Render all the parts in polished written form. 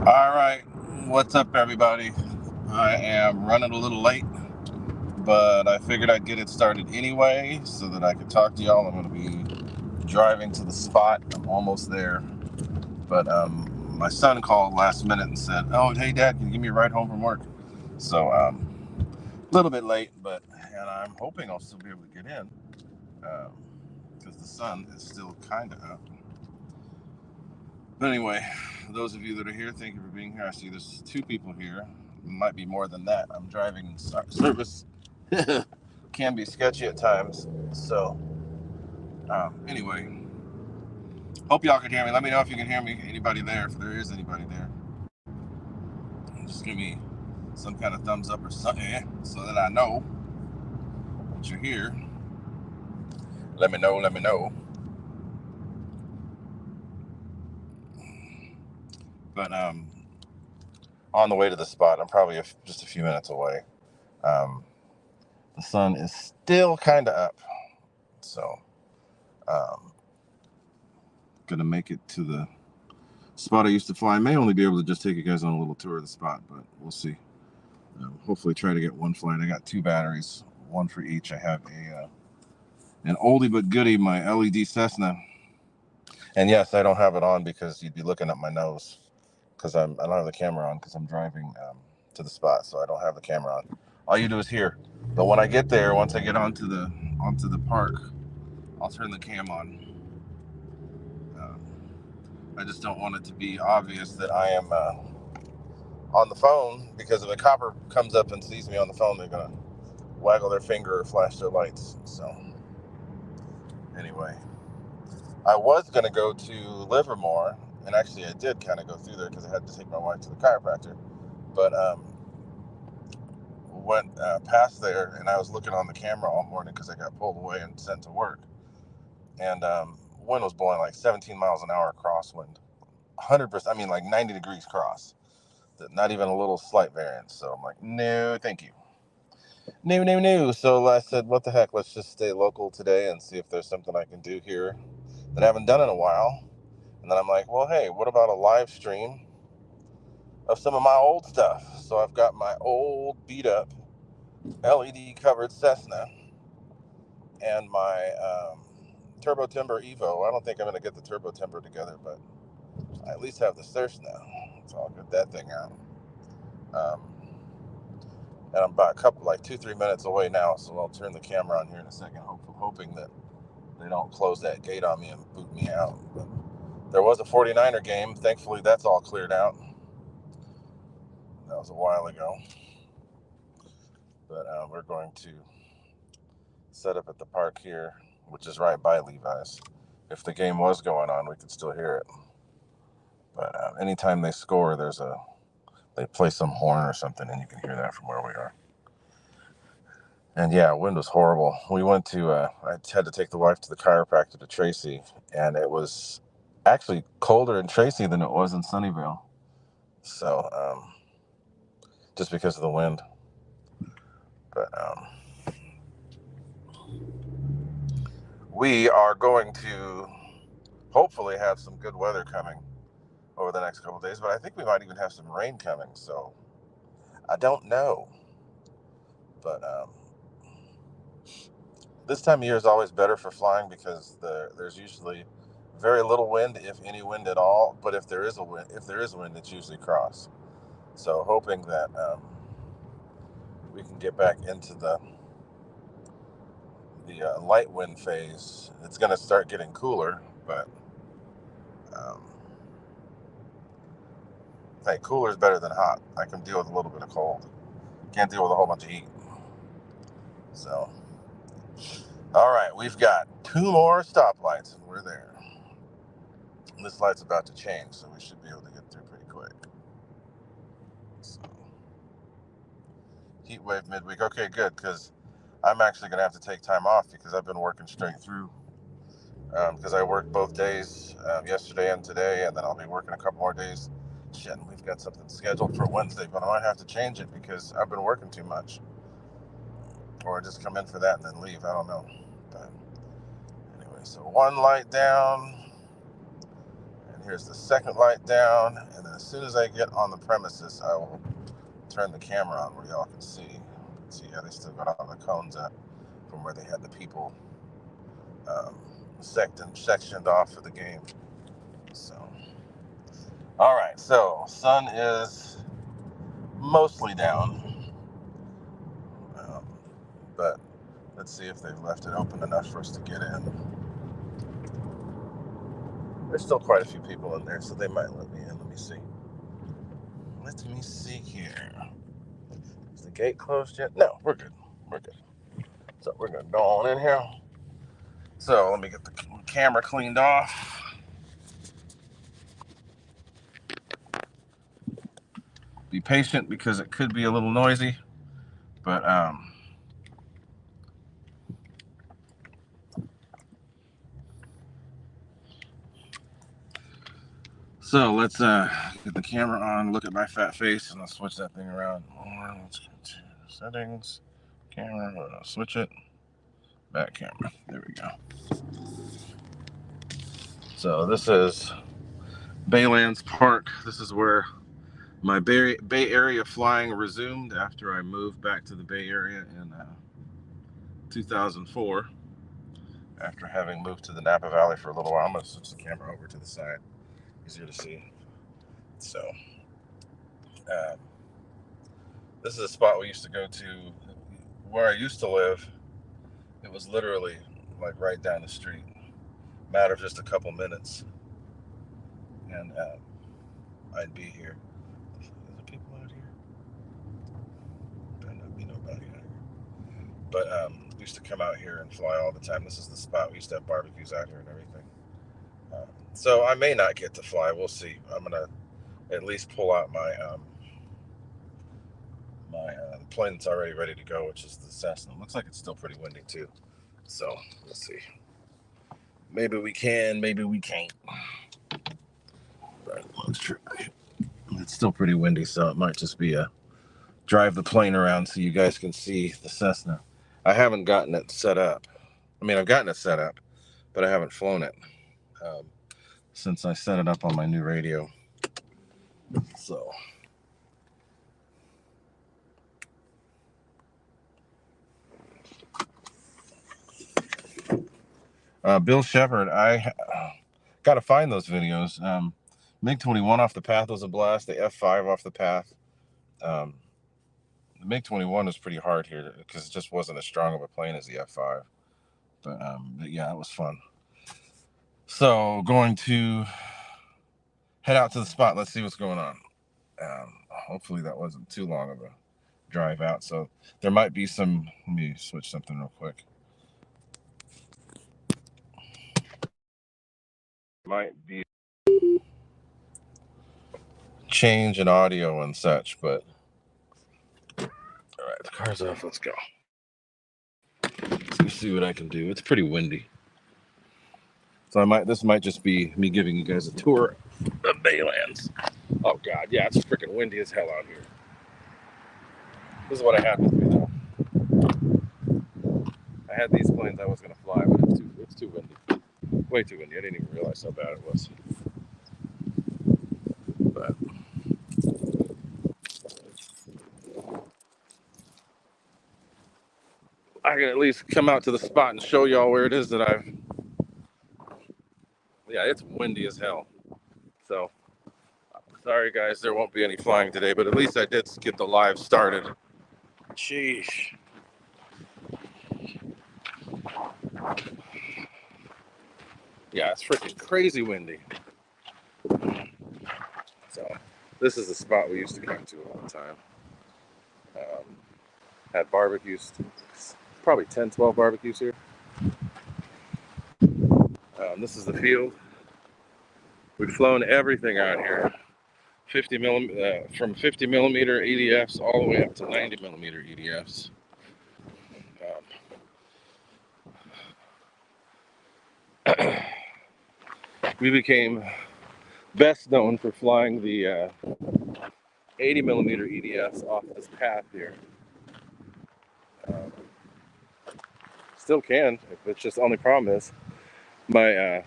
All right, what's up, everybody? I am running a little late, but I figured I'd get it started anyway so that I could talk to y'all. I'm going to be driving to the spot. I'm almost there. But my son called last minute and said, "Oh, hey, Dad, can you give me a ride home from work?" So a little bit late, and I'm hoping I'll still be able to get in because the sun is still kind of up. But anyway, those of you that are here, thank you for being here. I see there's 2 people here. Might be more than that. I'm driving. Service can be sketchy at times. So Anyway, hope y'all can hear me. Let me know if you can hear me. Anybody there? If there is anybody there, just give me some kind of thumbs up or something so that I know that you're here. Let me know. Let me know. But on the way to the spot, I'm probably just a few minutes away. The sun is still kind of up, so gonna make it to the spot I used to fly. I may only be able to just take you guys on a little tour of the spot, but we'll see. Hopefully try to get one flight. I got 2 batteries, one for each. I have an oldie but goodie, my LED Cessna. And yes, I don't have it on because you'd be looking at my nose, because I don't have the camera on because I'm driving to the spot, so I don't have the camera on. All you do is hear. But when I get there, once I get onto the park, I'll turn the cam on. I just don't want it to be obvious that I am on the phone, because if a copper comes up and sees me on the phone, they're gonna waggle their finger or flash their lights. So anyway, I was gonna go to Livermore, and actually I did kind of go through there because I had to take my wife to the chiropractor. But went past there, and I was looking on the camera all morning because I got pulled away and sent to work. And wind was blowing like 17 miles an hour crosswind, 100%. I mean, like 90 degrees cross. Not even a little slight variance. So I'm like, no, thank you. No. So I said, what the heck? Let's just stay local today and see if there's something I can do here that I haven't done in a while. And then I'm like, well, hey, what about a live stream of some of my old stuff? So I've got my old beat up LED covered Cessna and my Turbo Timber Evo. I don't think I'm going to get the Turbo Timber together, but I at least have the Cessna. So I'll get that thing out. And I'm about 2-3 minutes away now, so I'll turn the camera on here in a second, hoping that they don't close that gate on me and boot me out. But there was a 49er game. Thankfully, that's all cleared out. That was a while ago. But we're going to set up at the park here, which is right by Levi's. If the game was going on, we could still hear it. But anytime they score, they play some horn or something, and you can hear that from where we are. And yeah, wind was horrible. We went to, I had to take the wife to the chiropractor to Tracy, and it was actually colder in Tracy than it was in Sunnyvale. So, just because of the wind. But we are going to hopefully have some good weather coming over the next couple of days, but I think we might even have some rain coming, so I don't know. But this time of year is always better for flying because there's usually very little wind, if any wind at all. But if there is wind, it's usually cross. So hoping that we can get back into the light wind phase. It's going to start getting cooler, but hey, cooler is better than hot. I can deal with a little bit of cold. Can't deal with a whole bunch of heat. So, all right, we've got 2 more stoplights, and we're there. This light's about to change, so we should be able to get through pretty quick. So, heat wave midweek. Okay, good, because I'm actually going to have to take time off because I've been working straight through. Because I worked both days, yesterday and today, and then I'll be working a couple more days. Shit, we've got something scheduled for Wednesday, but I might have to change it because I've been working too much. Or just come in for that and then leave. I don't know. But anyway, so 1 light down. And here's the 2nd light down. And then as soon as I get on the premises, I will turn the camera on where y'all can see. See, yeah, they still got all the cones up from where they had the people sectioned off for the game. So, all right, so sun is mostly down, but let's see if they've left it open enough for us to get in. There's still quite a few people in there, so they might let me in. Let me see. Let me see here. Is the gate closed yet? No, we're good. We're good. So we're going to go on in here. So let me get the camera cleaned off. Be patient because it could be a little noisy, but so let's get the camera on, look at my fat face, and I'll switch that thing around. Let's go to settings, camera, I'll switch it, back camera, there we go. So this is Baylands Park. This is where my Bay Area flying resumed after I moved back to the Bay Area in 2004, after having moved to the Napa Valley for a little while. I'm going to switch the camera over to the side, easier to see. So this is a spot we used to go to where I used to live. It was literally like right down the street, matter of just a couple minutes, and I'd be here. Is there people out here? Better not be nobody out here. But we used to come out here and fly all the time. This is the spot. We used to have barbecues out here and everything. So I may not get to fly. We'll see. I'm gonna at least pull out my plane that's already ready to go, which is the Cessna. Looks like it's still pretty windy too. So we'll see. Maybe we can, maybe we can't. But let's try. It's still pretty windy, so it might just be a drive the plane around so you guys can see the Cessna. I haven't gotten it set up. I mean, I've gotten it set up, but I haven't flown it since I set it up on my new radio. So Bill Shepard, I got to find those videos. MiG-21 off the path was a blast. The F5 off the path. The MiG-21 was pretty hard here because it just wasn't as strong of a plane as the F5. But yeah, it was fun. So going to head out to the spot. Let's see what's going on. Hopefully that wasn't too long of a drive out. So there might be some. Let me switch something real quick. Might be change in audio and such, but all right, the car's off. Let's go. Let's see what I can do. It's pretty windy, so this might just be me giving you guys a tour of Baylands. Oh God, yeah, it's freaking windy as hell out here. This is what I had with me though. I had these planes I was gonna fly, but it's too windy. Way too windy. I didn't even realize how bad it was. But I can at least come out to the spot and show y'all where it is that yeah, it's windy as hell. So sorry guys, there won't be any flying today, but at least I did get the live started. Sheesh. Yeah, it's freaking crazy windy. So this is the spot we used to come to all the time. Had barbecues, probably 10, 12 barbecues here. This is the field. We've flown everything out here. 50 millimeter, from 50 millimeter EDFs all the way up to 90 millimeter EDFs. We became best known for flying the 80 millimeter EDFs off this path here. Still can, it's just the only problem is my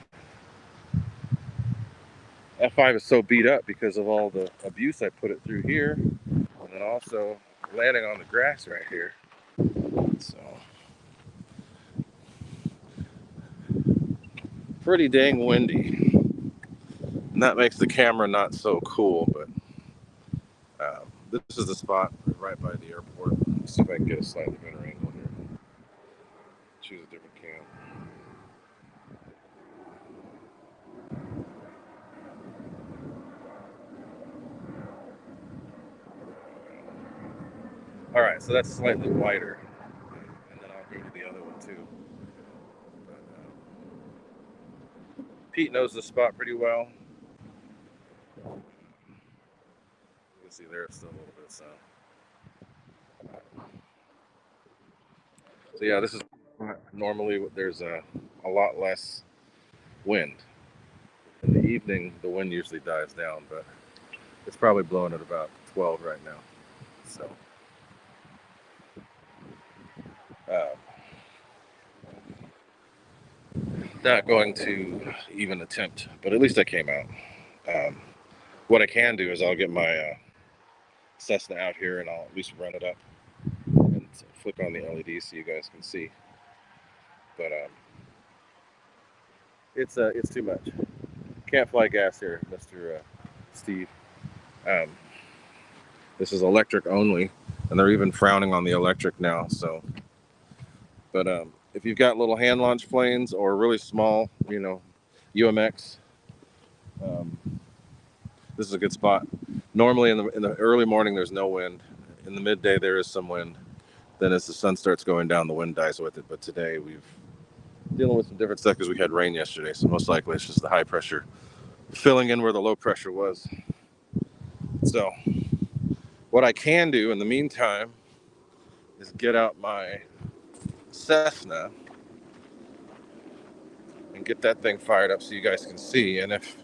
F5 is so beat up because of all the abuse I put it through here, and then also landing on the grass right here. So pretty dang windy, and that makes the camera not so cool. But this is the spot right by the airport. Let's see if I can get a slightly better angle here. Choose a different cam. All right, so that's slightly wider, and then I'll go to the other one too. Pete knows the spot pretty well. You can see there's still a little bit of sun. So yeah, this is normally there's a lot less wind. In the evening, the wind usually dies down, but it's probably blowing at about 12 right now. So, not going to even attempt, but at least I came out. What I can do is I'll get my Cessna out here and I'll at least run it up and flick on the LED so you guys can see. But it's too much. Can't fly gas here, Mr. Steve. This is electric only, and they're even frowning on the electric now. So, but if you've got little hand launch planes or really small, UMX, this is a good spot. Normally in the early morning there's no wind. In the midday there is some wind. Then as the sun starts going down, the wind dies with it. But today we've dealing with some different stuff because we had rain yesterday. So most likely it's just the high pressure filling in where the low pressure was. So what I can do in the meantime is get out my Cessna and get that thing fired up so you guys can see. And if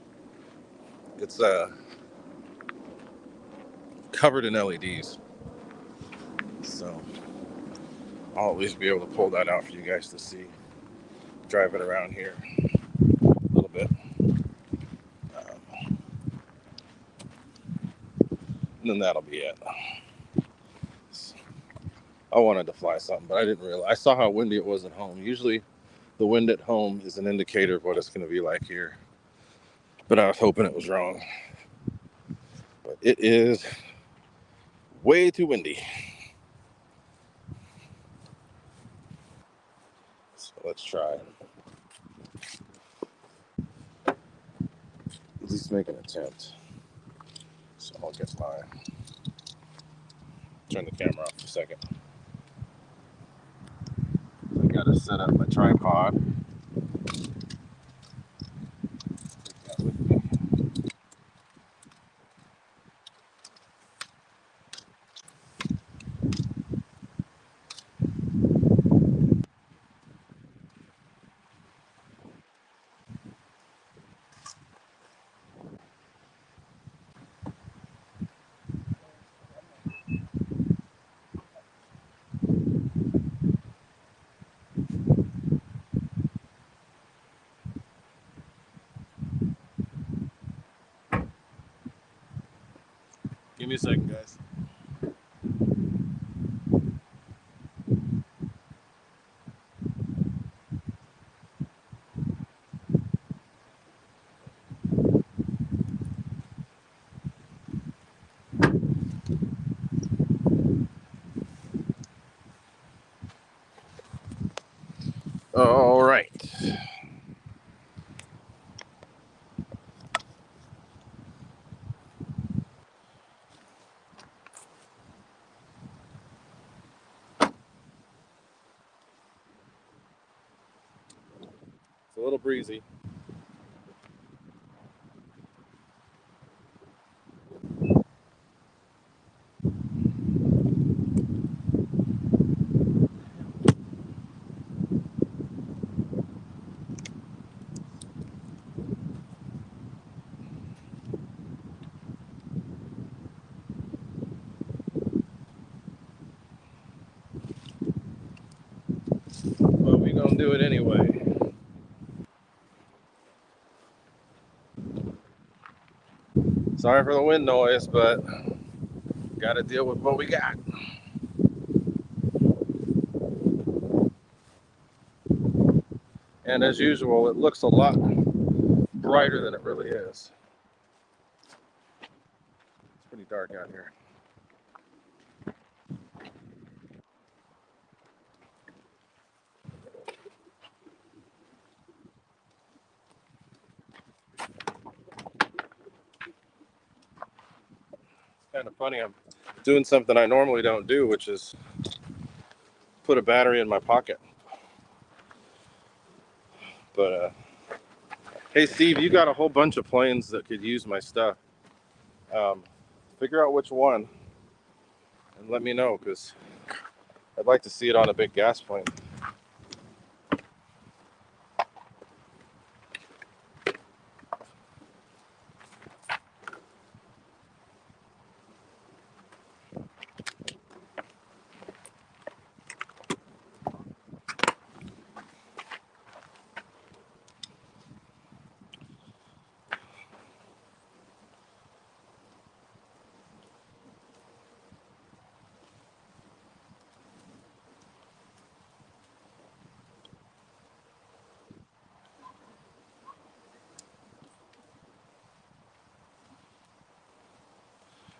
it's covered in LEDs, so I'll at least be able to pull that out for you guys to see. Drive it around here a little bit. And then that'll be it. I wanted to fly something, but I didn't realize. I saw how windy it was at home. Usually the wind at home is an indicator of what it's going to be like here. But I was hoping it was wrong. But it is way too windy. So let's try. At least make an attempt. So I'll get turn the camera off for a second. I gotta set up my tripod. Give me a second, guys. All right. It's a little breezy. But we're gonna do it anyway. Sorry for the wind noise, but gotta deal with what we got. And as usual, it looks a lot brighter than it really is. It's pretty dark out here. It's kind of funny. I'm doing something I normally don't do, which is put a battery in my pocket. But Hey, Steve, you got a whole bunch of planes that could use my stuff. Um, Figure out which one and let me know, because I'd like to see it on a big gas plane.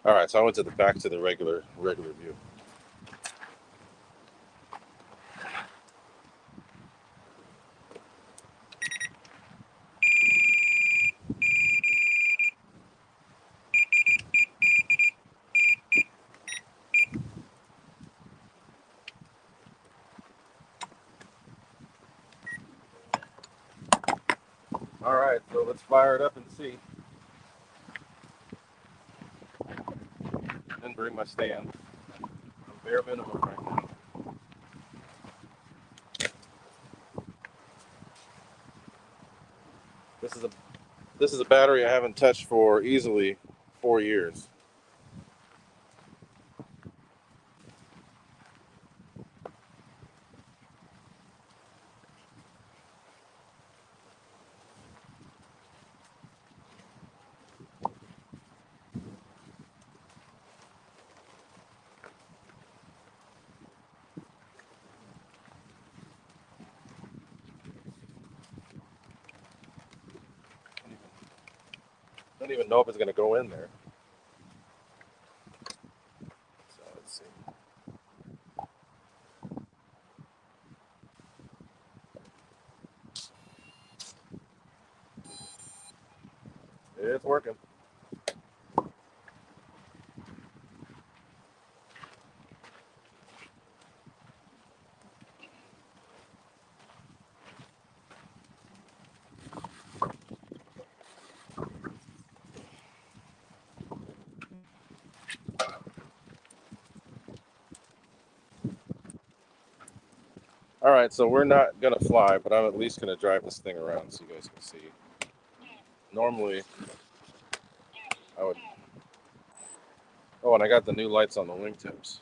All right, so I went to the back to the regular view. All right, so let's fire it up and see. And bring my stand. Bare minimum right now. This is a battery I haven't touched for easily 4 years. I don't even know if it's going to go in there. So let's see. It's working. All right, so we're not going to fly, but I'm at least going to drive this thing around so you guys can see. Normally, I would... Oh, and I got the new lights on the wingtips.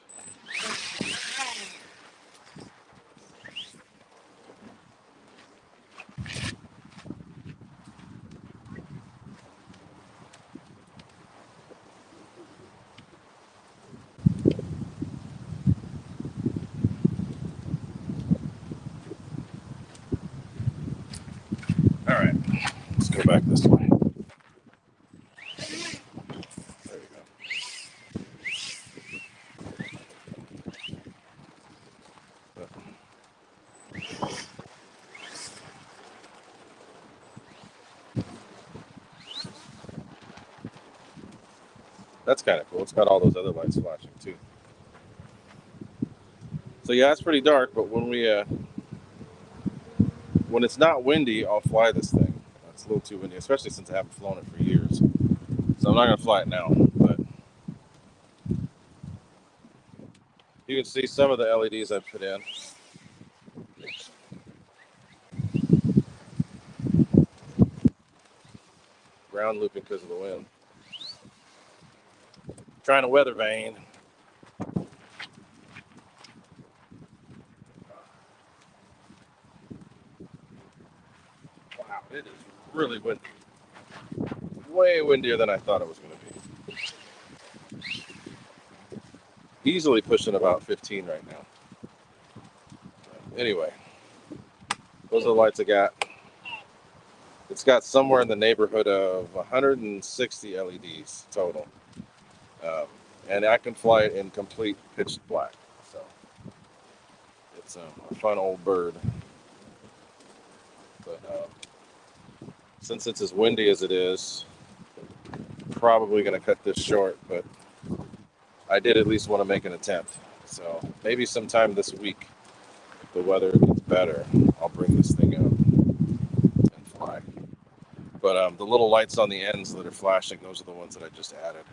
All right, let's go back this way. There you go. That's kind of cool. It's got all those other lights flashing too. So yeah, it's pretty dark, but when it's not windy, I'll fly this thing. It's a little too windy, especially since I haven't flown it for years. So I'm not gonna fly it now, but you can see some of the LEDs I put in. Ground looping because of the wind. Trying to weather vane. Wow, it is really windy. Way windier than I thought it was going to be. Easily pushing about 15 right now. Anyway, those are the lights I got. It's got somewhere in the neighborhood of 160 LEDs total. And I can fly it in complete pitch black. So it's a fun old bird. But since it's as windy as it is, probably going to cut this short, but I did at least want to make an attempt. So maybe sometime this week, if the weather gets better, I'll bring this thing out and fly. But the little lights on the ends that are flashing, those are the ones that I just added.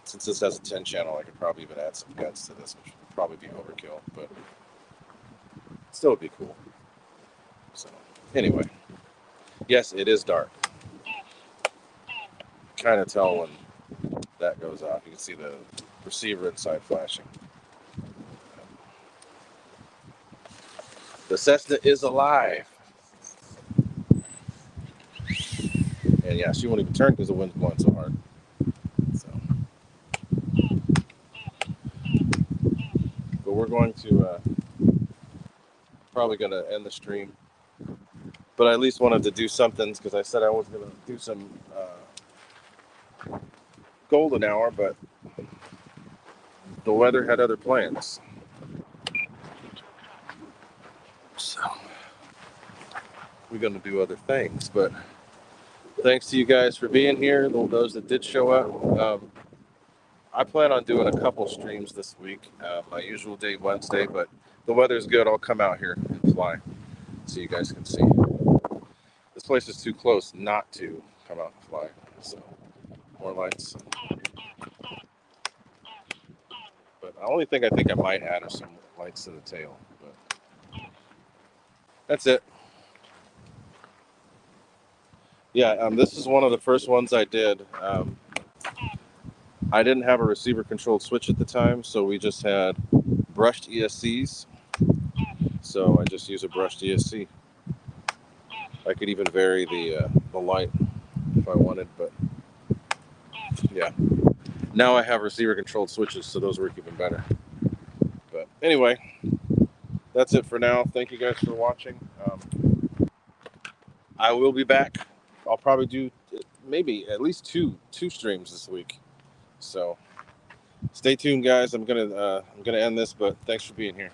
Since this has a 10 channel, I could probably even add some guts to this, which would probably be overkill, but still would be cool. So anyway, yes, it is dark. Kind of tell when that goes off. You can see the receiver inside flashing. The Cessna is alive. And yeah, she won't even turn because the wind's blowing so hard. So, but we're going to probably going to end the stream. But I at least wanted to do something because I said I was going to do some golden hour, but the weather had other plans. So we're going to do other things. But thanks to you guys for being here, those that did show up. I plan on doing a couple streams this week, my usual day Wednesday, but the weather's good. I'll come out here and fly so you guys can see. This place is too close not to come out and fly. So more lights. But the only thing I think I might add are some lights to the tail. But that's it. Yeah, this is one of the first ones I did. I didn't have a receiver controlled switch at the time, so we just had brushed ESCs. So I just use a brushed ESC. I could even vary the light if I wanted, but yeah. Now I have receiver controlled switches, so those work even better. But anyway, that's it for now. Thank you guys for watching. I will be back. I'll probably do maybe at least two streams this week. So stay tuned, guys. I'm gonna end this, but thanks for being here.